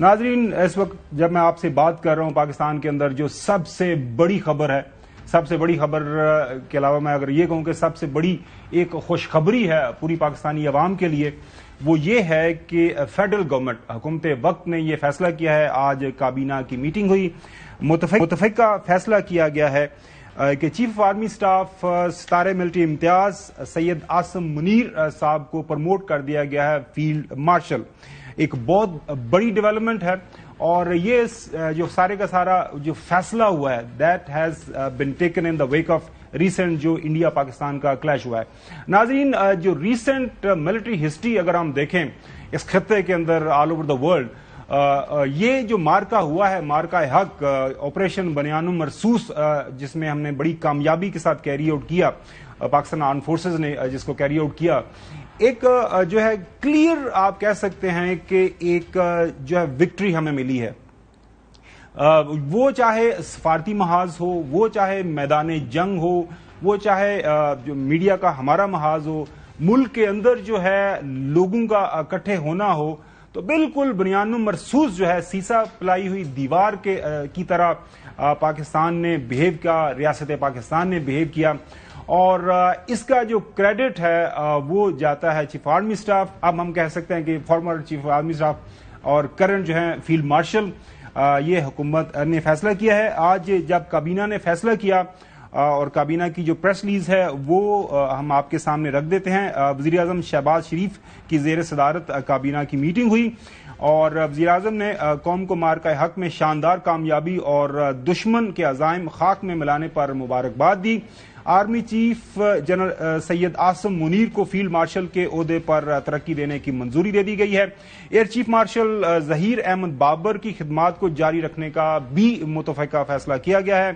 ناظرین، اس وقت جب میں آپ سے بات کر رہا ہوں پاکستان کے اندر جو سب سے بڑی خبر ہے، سب سے بڑی خبر کے علاوہ میں اگر یہ کہوں کہ سب سے بڑی ایک خوشخبری ہے پوری پاکستانی عوام کے لیے، وہ یہ ہے کہ فیڈرل گورنمنٹ حکومت وقت نے یہ فیصلہ کیا ہے. آج کابینہ کی میٹنگ ہوئی، متفقہ فیصلہ کیا گیا ہے کہ چیف آف آرمی سٹاف ستارے ملٹری امتیاز سید عاصم منیر صاحب کو پروموٹ کر دیا گیا ہے فیلڈ مارشل. ایک بہت بڑی ڈیولپمنٹ ہے اور یہ جو سارے کا سارا جو فیصلہ ہوا ہے that has been taken in the wake of recent جو انڈیا پاکستان کا کلیش ہوا ہے. ناظرین، جو ریسنٹ ملٹری ہسٹری اگر ہم دیکھیں اس خطے کے اندر آل اوور دا ورلڈ، یہ جو مارکا ہوا ہے، مارکا حق، آپریشن بنیان مرصوص، جس میں ہم نے بڑی کامیابی کے ساتھ کیری آؤٹ کیا، پاکستان آرم فورسز نے جس کو کیری آؤٹ کیا، ایک جو ہے کلیئر آپ کہہ سکتے ہیں کہ ایک جو ہے وکٹری ہمیں ملی ہے. وہ چاہے سفارتی محاذ ہو، وہ چاہے میدان جنگ ہو، وہ چاہے جو میڈیا کا ہمارا محاذ ہو، ملک کے اندر جو ہے لوگوں کا اکٹھے ہونا ہو، تو بالکل بنیان مرصوص جو ہے سیسا پلائی ہوئی دیوار کی طرح پاکستان نے بہیو کیا، ریاست پاکستان نے بہیو کیا. اور اس کا جو کریڈٹ ہے وہ جاتا ہے چیف آرمی سٹاف، اب ہم کہہ سکتے ہیں کہ فارمر چیف آرمی سٹاف اور کرنٹ جو ہیں فیلڈ مارشل. یہ حکومت نے فیصلہ کیا ہے. آج جب کابینہ نے فیصلہ کیا اور کابینہ کی جو پریس ریلیز ہے وہ ہم آپ کے سامنے رکھ دیتے ہیں. وزیر اعظم شہباز شریف کی زیر صدارت کابینہ کی میٹنگ ہوئی اور وزیر اعظم نے قوم کو مارکہ حق میں شاندار کامیابی اور دشمن کے عزائم خاک میں ملانے پر مبارکباد دی. آرمی چیف جنرل سید عاصم منیر کو فیلڈ مارشل کے عہدے پر ترقی دینے کی منظوری دے دی گئی ہے. Air chief marshal Zaheer Ahmed Babar کی خدمات کو جاری رکھنے کا بھی متفقہ فیصلہ کیا گیا ہے.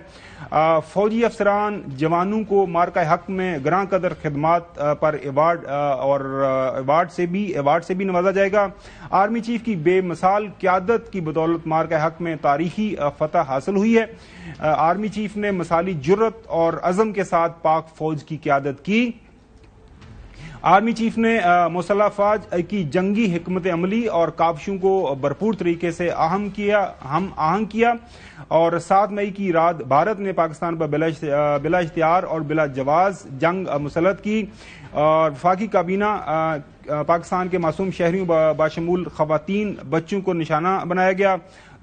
فوجی افسران جوانوں کو مارکہ حق میں گراں قدر خدمات پر ایوارڈ سے بھی نوازا جائے گا. آرمی چیف کی بے مثال قیادت کی بدولت مارکہ حق میں تاریخی فتح حاصل ہوئی ہے. آرمی چیف نے مثالی جرت اور عزم کے ساتھ پاک فوج کی قیادت کی. آرمی چیف نے مسلح افواج کی جنگی حکمت عملی اور کاوشوں کو بھرپور طریقے سے ہم آہنگ کیا اور 7 مئی کی رات بھارت نے پاکستان پر بلا اختیار اور بلا جواز جنگ مسلط کی اور وفاقی کابینہ پاکستان کے معصوم شہریوں بشمول خواتین بچوں کو نشانہ بنایا گیا.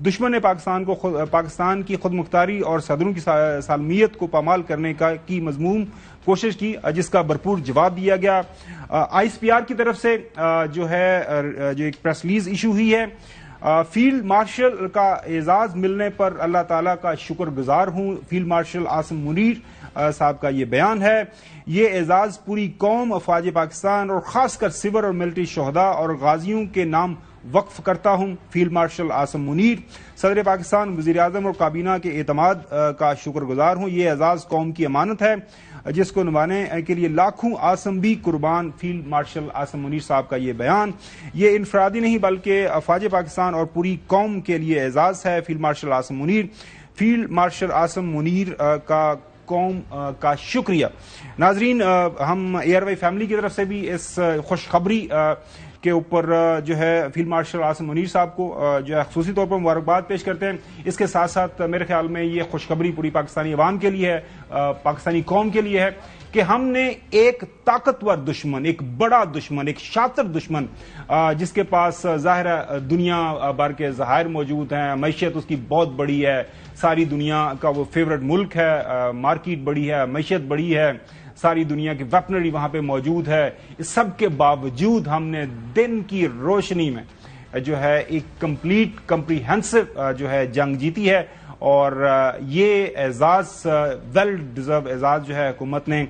دشمن نے پاکستان کی خود مختاری اور صدروں کی سالمیت کو پامال کرنے کی مذموم کوشش کی، جس کا بھرپور جواب دیا گیا. آئی ایس پی آر کی طرف سے جو ایک پریس ریلیز ایشو ہوئی ہے. فیلڈ مارشل کا اعزاز ملنے پر اللہ تعالیٰ کا شکر گزار ہوں، فیلڈ مارشل عاصم منیر صاحب کا یہ بیان ہے. یہ اعزاز پوری قوم، افواج پاکستان اور خاص کر سول اور ملٹری شہداء اور غازیوں کے نام وقف کرتا ہوں. فیلڈ مارشل عاصم منیر، صدر پاکستان، وزیر اعظم اور کابینہ کے اعتماد کا شکر گزار ہوں. یہ اعزاز قوم کی امانت ہے جس کو نبھانے کے لیے لاکھوں عاصم بھی قربان. فیلڈ مارشل عاصم منیر صاحب کا یہ بیان یہ انفرادی نہیں بلکہ افواج پاکستان اور پوری قوم کے لیے اعزاز ہے. Field marshal Asim Munir, field marshal Asim Munir کا قوم کا شکریہ. ناظرین، ہم اے آر وائی فیملی کی طرف سے بھی اس خوشخبری کے اوپر جو ہے فیلڈ مارشل عاصم منیر صاحب کو جو ہے خصوصی طور پر مبارکباد پیش کرتے ہیں. اس کے ساتھ ساتھ میرے خیال میں یہ خوشخبری پوری پاکستانی عوام کے لیے ہے، پاکستانی قوم کے لیے ہے کہ ہم نے ایک طاقتور دشمن، ایک بڑا دشمن، ایک شاطر دشمن جس کے پاس ظاہر دنیا بھر کے ذخائر موجود ہیں، معیشت اس کی بہت بڑی ہے، ساری دنیا کا وہ فیورٹ ملک ہے، مارکیٹ بڑی ہے، معیشت بڑی ہے، ساری دنیا کی ویپنری وہاں پہ موجود ہے. اس سب کے باوجود ہم نے دن کی روشنی میں جو ہے ایک کمپلیٹ کمپریہنسو جو ہے جنگ جیتی ہے اور یہ اعزاز ویل ڈیزرو اعزاز جو ہے حکومت نے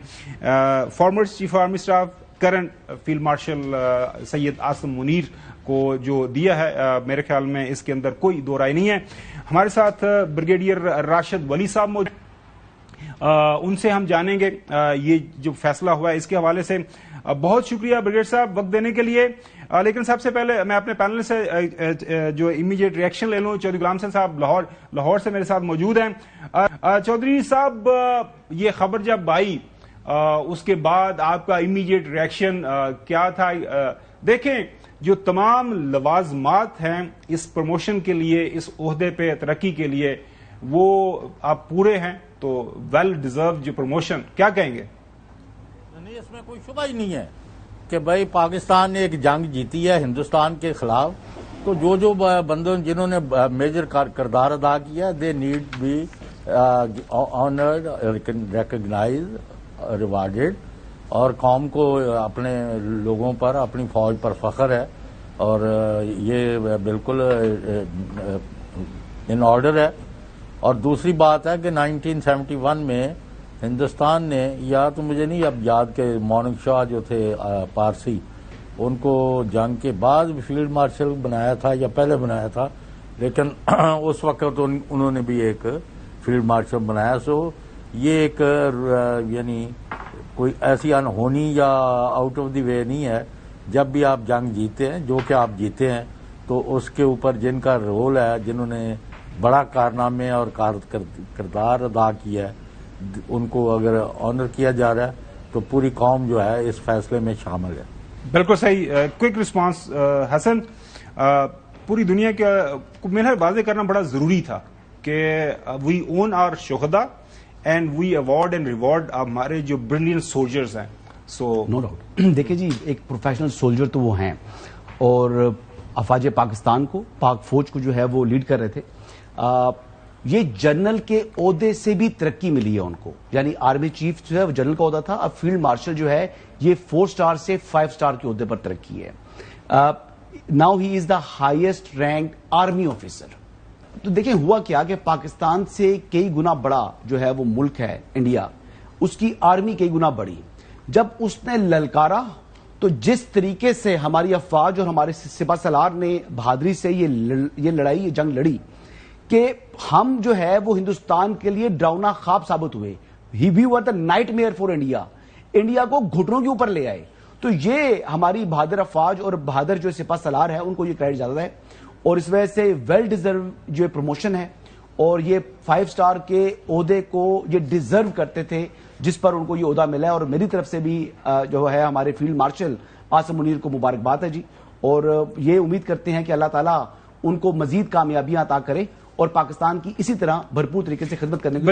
former chief army staff current field marshal Syed Asim Munir کو جو دیا ہے. میرے خیال میں اس کے اندر کوئی دو رائے نہیں ہے. ہمارے ساتھ بریگیڈیئر راشد ولی صاحب موجود، ان سے ہم جانیں گے یہ جو فیصلہ ہوا ہے اس کے حوالے سے. بہت شکریہ بریگیڈیئر صاحب وقت دینے کے لیے. لیکن سب سے پہلے میں اپنے پینل سے جو امیڈیٹ ریئیکشن لے لوں. چودھری غلام صاحب لاہور سے میرے ساتھ موجود ہیں. چودھری صاحب، یہ خبر جب آئی اس کے بعد آپ کا امیڈیٹ ریئیکشن کیا تھا؟ دیکھیں جو تمام لوازمات ہیں اس پروموشن کے لیے، اس عہدے پہ ترقی کے لیے، وہ آپ پورے ہیں تو ویل ڈیزرو جو پروموشن، کیا کہیں گے؟ نہیں، اس میں کوئی شبہ ہی نہیں ہے کہ بھائی پاکستان نے ایک جنگ جیتی ہے ہندوستان کے خلاف، تو جو بندوں جنہوں نے میجر کردار ادا کیا، they need be honoured, recognise, rewarded, اور قوم کو اپنے لوگوں پر، اپنی فوج پر فخر ہے، اور یہ بالکل ان آرڈر ہے۔ اور دوسری بات ہے کہ 1971 میں ہندوستان نے، یا تو مجھے نہیں اب یاد کہ مونک شاہ جو تھے پارسی، ان کو جنگ کے بعد فیلڈ مارشل بنایا تھا یا پہلے بنایا تھا، لیکن اس وقت انہوں نے بھی ایک فیلڈ مارشل بنایا۔ سو یہ ایک یعنی کوئی ایسی انہونی یا آؤٹ آف دی وے نہیں ہے۔ جب بھی آپ جنگ جیتے ہیں، جو کہ آپ جیتے ہیں، تو اس کے اوپر جن کا رول ہے، جنہوں نے بڑا کارنامے اور کردار ادا کیا ہے، ان کو اگر آنر کیا جا رہا ہے تو پوری قوم جو ہے اس فیصلے میں شامل ہے۔ بالکل صحیح۔ کوئک رسپانس حسن، پوری دنیا کو میرا واضح کرنا بڑا ضروری تھا کہ وی اون آر شہدا and we award and reward ہمارے جو بریلینٹ سولجرز ہیں۔ سو نو ڈاؤٹ، دیکھیں جی، ایک پروفیشنل سولجر تو وہ ہیں، اور افواج پاکستان کو، پاک فوج کو جو ہے وہ لیڈ کر رہے تھے۔ یہ جنرل کے عہدے سے بھی ترقی ملی ہے ان کو، یعنی آرمی چیف جو ہے وہ جنرل کا عہدہ تھا، اب فیلڈ مارشل جو ہے یہ 4 سٹار سے 5 سٹار کے عہدے پر ترقی ہے۔ Now he is the highest rank army officer. تو دیکھیں ہوا کیا کہ پاکستان سے کئی گنا بڑا جو ہے وہ ملک ہے انڈیا، اس کی آرمی کئی گنا بڑی۔ جب اس نے للکارا تو جس طریقے سے ہماری افواج اور ہمارے سپہ سالار نے بہادری سے یہ لڑائی، یہ جنگ لڑی کہ ہم جو ہے وہ ہندوستان کے لیے ڈراؤنا خواب ثابت ہوئے۔ We were the nightmare for India, India کو گھٹنوں کے اوپر لے آئے۔ تو یہ ہماری بہادر افواج اور بہادر جو سپہ سالار ہے ان کو یہ کریڈٹ زیادہ ہے، اور اس وجہ سے ویل ڈیزرو جو پروموشن ہے، اور یہ 5 سٹار کے عہدے کو یہ ڈیزرو کرتے تھے جس پر ان کو یہ عہدہ ملا ہے۔ اور میری طرف سے بھی جو ہے ہمارے فیلڈ مارشل عاصم منیر کو مبارکباد ہے جی، اور یہ امید کرتے ہیں کہ اللہ تعالیٰ ان کو مزید کامیابیاں عطا کرے اور پاکستان کی اسی طرح بھرپور طریقے سے خدمت کرنے کی